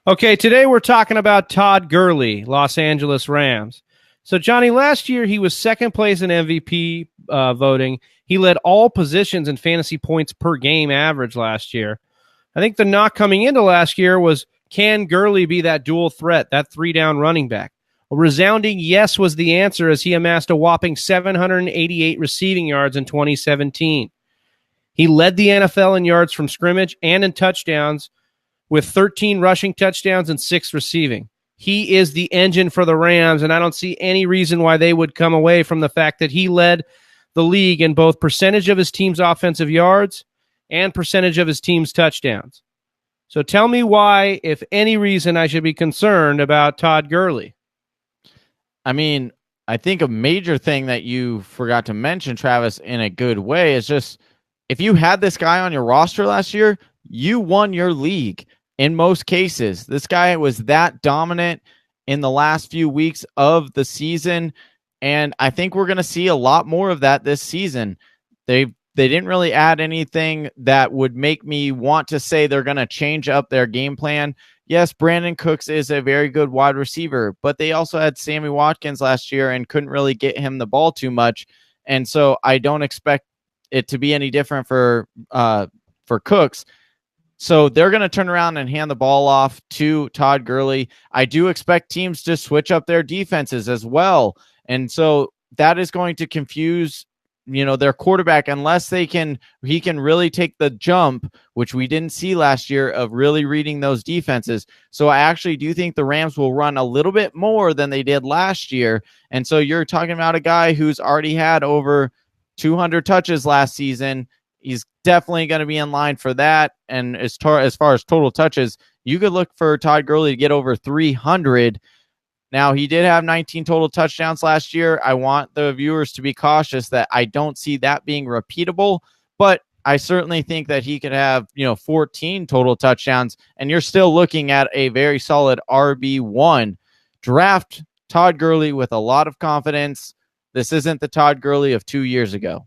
Okay, today we're talking about Todd Gurley, Los Angeles Rams. So, Johnny, last year he was second place in MVP voting. He led all positions in fantasy points per game average last year. I think the knock coming into last year was, can Gurley be that dual threat, that three-down running back? A resounding yes was the answer as he amassed a whopping 788 receiving yards in 2017. He led the NFL in yards from scrimmage and in touchdowns with 13 rushing touchdowns and 6 receiving. He is the engine for the Rams, and I don't see any reason why they would come away from the fact that he led the league in both percentage of his team's offensive yards and percentage of his team's touchdowns. So tell me why, if any reason, I should be concerned about Todd Gurley. I mean, I think a major thing that you forgot to mention, Travis, in a good way is just if you had this guy on your roster last year, you won your league in most cases. This guy was that dominant in the last few weeks of the season, and I think we're going to see a lot more of that this season. They didn't really add anything that would make me want to say they're going to change up their game plan. Yes, Brandon Cooks is a very good wide receiver, but they also had Sammy Watkins last year and couldn't really get him the ball too much. And so I don't expect it to be any different for Cooks. So they're going to turn around and hand the ball off to Todd Gurley. I do expect teams to switch up their defenses as well. And so that is going to confuse their quarterback unless he can really take the jump, which we didn't see last year, of really reading those defenses. So I actually do think the Rams will run a little bit more than they did last year. And so you're talking about a guy who's already had over 200 touches last season. He's definitely going to be in line for that. And as far as total touches, you could look for Todd Gurley to get over 300. Now, he did have 19 total touchdowns last year. I want the viewers to be cautious that I don't see that being repeatable, but I certainly think that he could have, 14 total touchdowns, and you're still looking at a very solid RB1. Draft Todd Gurley with a lot of confidence. This isn't the Todd Gurley of 2 years ago.